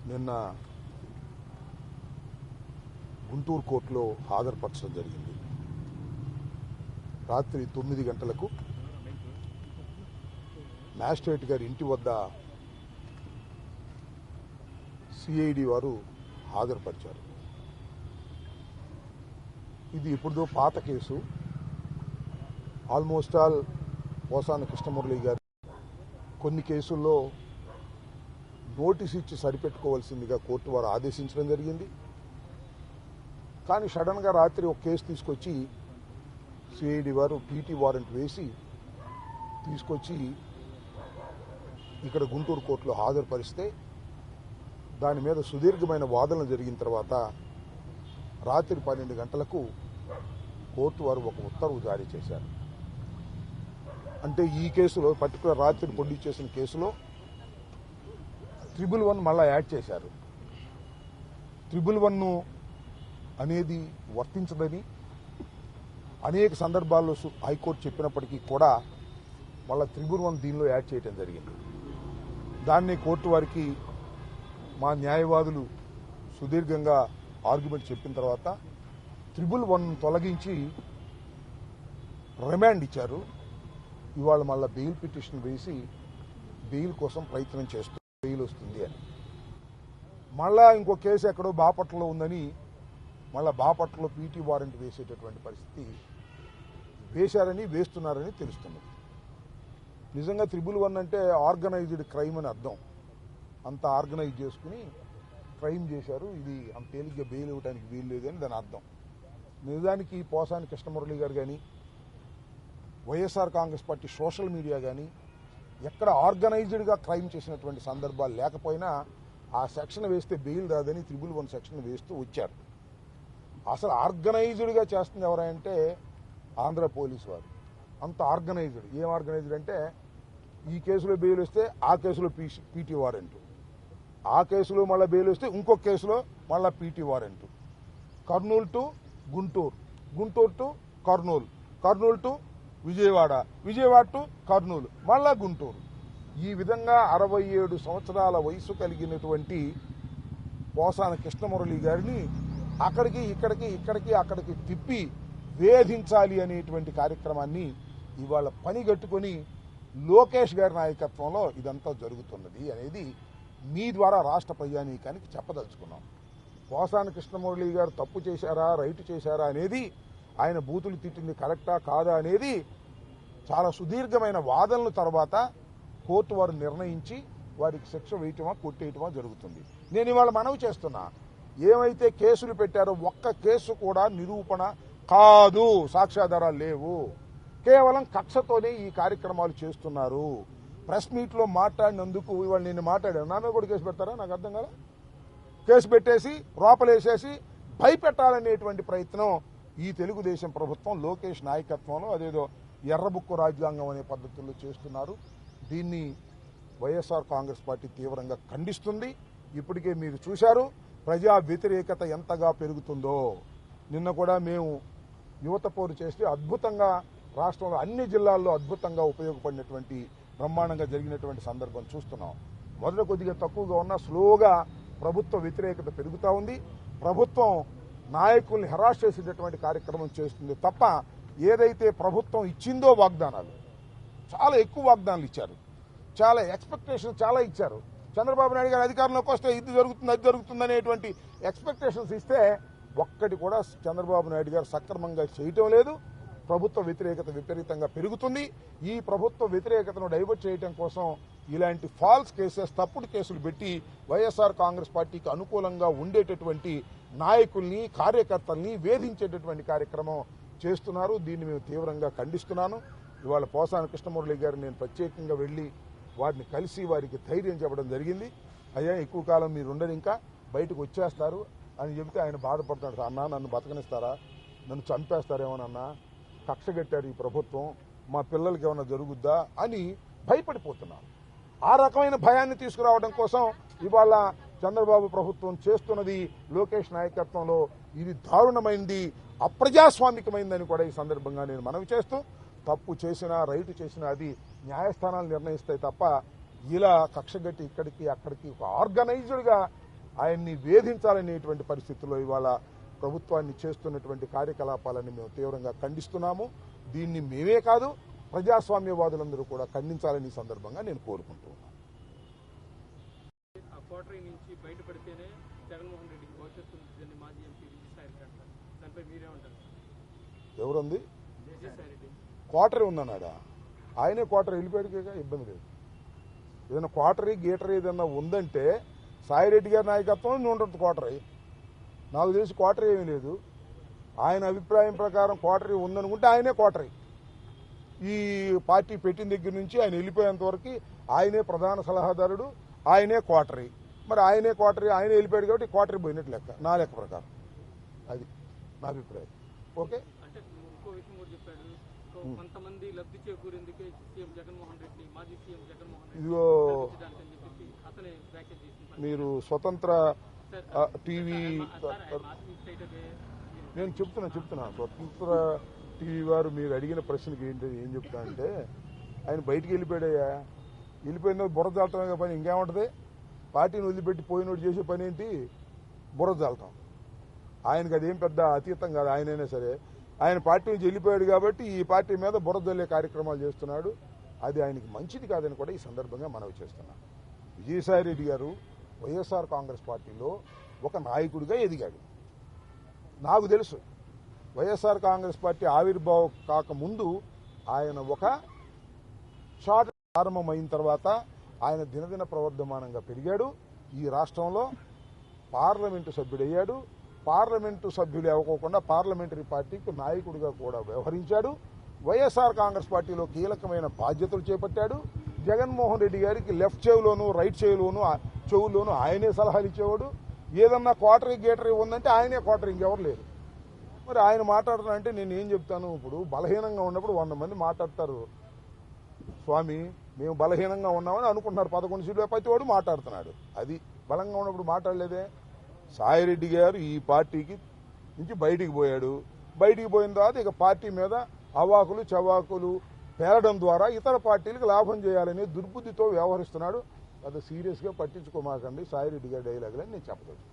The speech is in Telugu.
నిన్న గుంటూరు కోర్టులో హాజరుపరచడం జరిగింది. రాత్రి 9 గంటలకు మ్యాజిస్ట్రేట్ గారి ఇంటి వద్ద సిఐడి వారు హాజరుపరిచారు. ఇది ఇప్పుడుదో పాత కేసు. ఆల్మోస్ట్ ఆల్ పోసాని కృష్ణమురళి గారు కొన్ని కేసుల్లో నోటీస్ ఇచ్చి సరిపెట్టుకోవాల్సిందిగా కోర్టు వారు ఆదేశించడం జరిగింది. కానీ సడన్గా రాత్రి ఒక కేసు తీసుకొచ్చి సిఐడి వారు పీటీ వారెంట్ వేసి తీసుకొచ్చి ఇక్కడ గుంటూరు కోర్టులో హాజరుపరిస్తే దాని మీద సుదీర్ఘమైన వాదనలు జరిగిన తర్వాత రాత్రి 12 గంటలకు కోర్టు వారు ఒక ఉత్తర్వు జారీ చేశారు. అంటే ఈ కేసులో పర్టికులర్ రాత్రి పొడి చేసిన కేసులో 111 మళ్ళా యాడ్ చేశారు. 111 అనేది వర్తించదని అనేక సందర్భాల్లో హైకోర్టు చెప్పినప్పటికీ కూడా మళ్ళా 111 దీనిలో యాడ్ చేయడం జరిగింది. దాన్ని కోర్టు వారికి మా న్యాయవాదులు సుదీర్ఘంగా ఆర్గ్యుమెంట్ చెప్పిన తర్వాత 111 తొలగించి రిమాండ్ ఇచ్చారు. ఇవాళ మళ్ళా బెయిల్ పిటిషన్ వేసి బెయిల్ కోసం ప్రయత్నం చేస్తూ బెయిల్ వస్తుంది అని. మళ్ళా ఇంకో కేసు ఎక్కడో బాపట్లలో ఉందని మళ్ళా బాపట్లలో పీటీ వారెంట్ వేసేటటువంటి పరిస్థితి వేశారని వేస్తున్నారని తెలుస్తుంది. నిజంగా 111 అంటే ఆర్గనైజ్డ్ క్రైమ్ అని అర్థం. అంత ఆర్గనైజ్ చేసుకుని క్రైమ్ చేశారు. ఇది అంత తేలిగ్గా బెయిల్ ఇవ్వడానికి వీలు లేదని దాని అర్థం. నిజానికి పోసాని కృష్ణమురళి గారు కానీ YSR Congress party social media కానీ ఎక్కడ ఆర్గనైజ్డ్గా క్రైమ్ చేసినటువంటి సందర్భాలు లేకపోయినా ఆ సెక్షన్ వేస్తే బెయిల్ రాదని 111 సెక్షన్ వేస్తూ వచ్చారు. అసలు ఆర్గనైజ్డ్గా చేస్తుంది ఎవరంటే ఆంధ్ర పోలీసు వారు. అంత ఆర్గనైజ్డ్. ఏం ఆర్గనైజ్డ్ అంటే ఈ కేసులో బెయిల్ వస్తే ఆ కేసులో పీటీ వారెంట్, ఆ కేసులో మళ్ళీ బెయిల్ వస్తే ఇంకొక కేసులో మళ్ళీ PT warrant. Kurnool to Guntur, Guntur to Kurnool, Kurnool to Vijayawada, Vijayawada to Kurnool, మళ్ళా గుంటూరు. ఈ విధంగా 67 సంవత్సరాల వయసు కలిగినటువంటి పోసాని కృష్ణమురళి గారిని అక్కడికి ఇక్కడికి తిప్పి వేధించాలి అనేటువంటి కార్యక్రమాన్ని ఇవాళ పనిగట్టుకొని లోకేష్ గారి నాయకత్వంలో ఇదంతా జరుగుతున్నది అనేది మీ ద్వారా రాష్ట్ర ప్రజానీకానికి చెప్పదలుచుకున్నాం. పోసాని కృష్ణమురళి గారు తప్పు చేశారా రైట్ చేశారా అనేది, ఆయన బూతులు తిట్టింది కరెక్టా కాదా అనేది చాలా సుదీర్ఘమైన వాదనల తర్వాత కోర్టు వారు నిర్ణయించి వారికి శిక్ష వేయటమా కొట్టేయటమా జరుగుతుంది. నేను ఇవాళ మనవి చేస్తున్నా, ఏమైతే కేసులు పెట్టారో ఒక్క కేసు కూడా నిరూపణ కాదు, సాక్ష్యాధారాలు లేవు. కేవలం కక్షతోనే ఈ కార్యక్రమాలు చేస్తున్నారు. ప్రెస్ మీట్లో మాట్లాడినందుకు ఇవాళ నేను మాట్లాడాను. నా మీద కూడా కేసు పెడతారా? నాకు అర్థం కదా. కేసు పెట్టేసి లోపలేసేసి భయపెట్టాలనేటువంటి ప్రయత్నం ఈ తెలుగుదేశం ప్రభుత్వం లోకేష్ నాయకత్వంలో అదేదో ఎర్రబుక్కు రాజ్యాంగం అనే పద్ధతుల్లో చేస్తున్నారు. దీన్ని వైఎస్ఆర్ కాంగ్రెస్ పార్టీ తీవ్రంగా ఖండిస్తుంది. ఇప్పటికే మీరు చూశారు ప్రజా వ్యతిరేకత ఎంతగా పెరుగుతుందో. నిన్న కూడా మేము యువత పోరు చేస్తే అద్భుతంగా రాష్ట్రంలో అన్ని జిల్లాల్లో అద్భుతంగా ఉపయోగపడినటువంటి బ్రహ్మాండంగా జరిగినటువంటి సందర్భం చూస్తున్నాం. మొదట కొద్దిగా తక్కువగా ఉన్నా స్లోగా ప్రభుత్వ వ్యతిరేకత పెరుగుతూ ఉంది. ప్రభుత్వం నాయకుల్ని హెరాస్ చేసేటటువంటి కార్యక్రమం చేస్తుంది తప్ప ఏదైతే ప్రభుత్వం ఇచ్చిందో వాగ్దానాలు చాలా ఎక్కువ వాగ్దానాలు ఇచ్చారు. చాలా ఎక్స్పెక్టేషన్స్ చాలా ఇచ్చారు. చంద్రబాబు నాయుడు గారు అధికారంలోకి వస్తే ఇది జరుగుతుంది అది జరుగుతుంది అనేటువంటి ఎక్స్పెక్టేషన్స్ ఇస్తే ఒక్కటి కూడా చంద్రబాబు నాయుడు గారు సక్రమంగా చేయటం లేదు. ప్రభుత్వ వ్యతిరేకత విపరీతంగా పెరుగుతుంది. ఈ ప్రభుత్వ వ్యతిరేకతను డైవర్ట్ చేయడం కోసం ఇలాంటి ఫాల్స్ కేసెస్ తప్పుడు కేసులు పెట్టి వైఎస్ఆర్ కాంగ్రెస్ పార్టీకి అనుకూలంగా ఉండేటటువంటి నాయకుల్ని కార్యకర్తల్ని వేధించేటటువంటి కార్యక్రమం చేస్తున్నారు. దీన్ని మేము తీవ్రంగా ఖండిస్తున్నాను. ఇవాళ పోసాని కృష్ణమురళి గారు నేను ప్రత్యేకంగా వెళ్లి వారిని కలిసి వారికి ధైర్యం చెప్పడం జరిగింది. అయ్యా ఎక్కువ కాలం మీరు ఉండరు, ఇంకా బయటకు వచ్చేస్తారు అని చెబితే ఆయన బాధపడుతున్నాడు. అన్నా నన్ను బతకనిస్తారా, నన్ను చంపేస్తారేమోనన్నా, కక్ష కట్టారు ఈ ప్రభుత్వం, మా పిల్లలకి ఏమైనా జరుగుద్దా అని భయపడిపోతున్నారు. ఆ రకమైన భయాన్ని తీసుకురావడం కోసం ఇవాళ చంద్రబాబు ప్రభుత్వం చేస్తున్నది లోకేష్ నాయకత్వంలో ఇది దారుణమైంది, అప్రజాస్వామికమైందని కూడా ఈ సందర్భంగా నేను మనవి చేస్తూ, తప్పు చేసినా రైట్ చేసినా అది న్యాయస్థానాలు నిర్ణయిస్తాయి తప్ప ఇలా కక్షగట్టి ఇక్కడికి అక్కడికి ఒక ఆర్గనైజ్డ్గా ఆయన్ని వేధించాలనేటువంటి పరిస్థితుల్లో ఇవాళ ప్రభుత్వాన్ని చేస్తున్నటువంటి కార్యకలాపాలని మేము తీవ్రంగా ఖండిస్తున్నాము. దీన్ని మేమే కాదు ప్రజాస్వామ్యవాదులందరూ కూడా ఖండించాలని ఈ సందర్భంగా నేను కోరుకుంటూ ఉన్నాను. కోటరీ నుంచి బయటపడితేనే జగన్మోహన్ రెడ్డికి భవిష్యత్తు ఉంటుందని మాజీ ఎంపీ విజయసాయి రెడ్డి అంటారు. దానిపై మీరేమంటారు? ఎవరుంది? విజయసాయి రెడ్డి క్వార్టరీ ఉందన్నాడా? ఆయనే క్వార్టరీ వెళ్ళిపోయాడుగా, ఇబ్బంది లేదు. ఏదైనా క్వార్టరీ గీటరీ ఏదైనా ఉందంటే సాయిరెడ్డి గారి నాయకత్వం ఉంటుంది క్వార్టరీ. నాకు తెలిసి క్వార్టరీ ఏమీ లేదు. ఆయన అభిప్రాయం ప్రకారం క్వార్టరీ ఉందనుకుంటే ఆయనే క్వార్టరీ. ఈ పార్టీ పెట్టిన దగ్గర నుంచి ఆయన వెళ్ళిపోయేంత వరకు ఆయనే ప్రధాన సలహాదారుడు, ఆయనే క్వార్టరీ. మరి ఆయనే క్వార్టరీ, ఆయనే వెళ్ళిపోయాడు కాబట్టి క్వార్టరీ పోయినట్టు లెక్క, నా లెక్క ప్రకారం. అది నా అభిప్రాయం. ఓకే, అంటే ఇంకో విషయం కూడా చెప్పాడు, కొంతమంది లబ్ధి చేకూరేందుకే సీఎం జగన్మోహన్ రెడ్డి, మాజీ సీఎం జగన్మోహన్ రెడ్డి ఇదిగో చెప్పేసి అతనే వ్యాఖ్య చేసిన మీరు స్వతంత్ర టీవీ, నేను చెప్తున్నా స్వతంత్ర టీవీ వారు మీరు అడిగిన ప్రశ్నకి ఏం చెప్తా అంటే, ఆయన బయటికి వెళ్ళిపోయాడయ్యా, వెళ్ళిపోయిన బుర్ర జాలటమే పని ఇంకేముంటుంది? పార్టీని వదిలిపెట్టి పోయినోడు చేసే పని ఏంటి? బుర్ర జాలటం. ఆయనకి అదేం పెద్ద అతీతం కాదు. ఆయనైనా సరే ఆయన పార్టీ నుంచి వెళ్ళిపోయాడు కాబట్టి ఈ పార్టీ మీద బుర్ర జల్లే కార్యక్రమాలు చేస్తున్నాడు. అది ఆయనకి మంచిది కాదని కూడా ఈ సందర్భంగా మనవి చేస్తున్నాను. విజయసాయి రెడ్డి గారు వైఎస్ఆర్ కాంగ్రెస్ పార్టీలో ఒక నాయకుడిగా ఎదిగాడు. నాకు తెలుసు వైఎస్ఆర్ కాంగ్రెస్ పార్టీ ఆవిర్భావం కాకముందు ఆయన ఒక షార్ట్ ప్రారంభమైన తర్వాత ఆయన దినదిన ప్రవర్ధమానంగా పెరిగాడు. ఈ రాష్ట్రంలో పార్లమెంటు సభ్యుడయ్యాడు. పార్లమెంటు సభ్యులు అవ్వకోకుండా పార్లమెంటరీ పార్టీకి నాయకుడిగా కూడా వ్యవహరించాడు. వైఎస్ఆర్ కాంగ్రెస్ పార్టీలో కీలకమైన బాధ్యతలు చేపట్టాడు. జగన్మోహన్ రెడ్డి గారికి లెఫ్ట్ చెవులోను రైట్ చెవులోను ఆయనే సలహాలు ఇచ్చేవాడు. ఏదన్నా క్వార్టరీ గేటరీ ఉందంటే ఆయనే క్వార్టరీ, ఇంకెవరు లేరు. మరి ఆయన మాట్లాడుతున్నా నేను ఏం చెప్తాను? ఇప్పుడు బలహీనంగా ఉన్నప్పుడు 100 మంది మాట్లాడతారు, స్వామి మేము బలహీనంగా ఉన్నామని అనుకుంటున్నారు. 11 సీట్లు ప్రతి వాడు మాట్లాడుతున్నాడు. అది బలంగా ఉన్నప్పుడు మాట్లాడలేదే. సాయిరెడ్డి గారు ఈ పార్టీకి నుంచి బయటికి పోయాడు. బయటికి పోయిన తర్వాత ఇక పార్టీ మీద అవాకులు చవాకులు పేరడం ద్వారా ఇతర పార్టీలకు లాభం చేయాలనే దుర్బుద్ధితో వ్యవహరిస్తున్నాడు. అది సీరియస్గా పట్టించుకోమాకండి సాయిరెడ్డి గారి డైలాగులని నేను చెప్పగలను.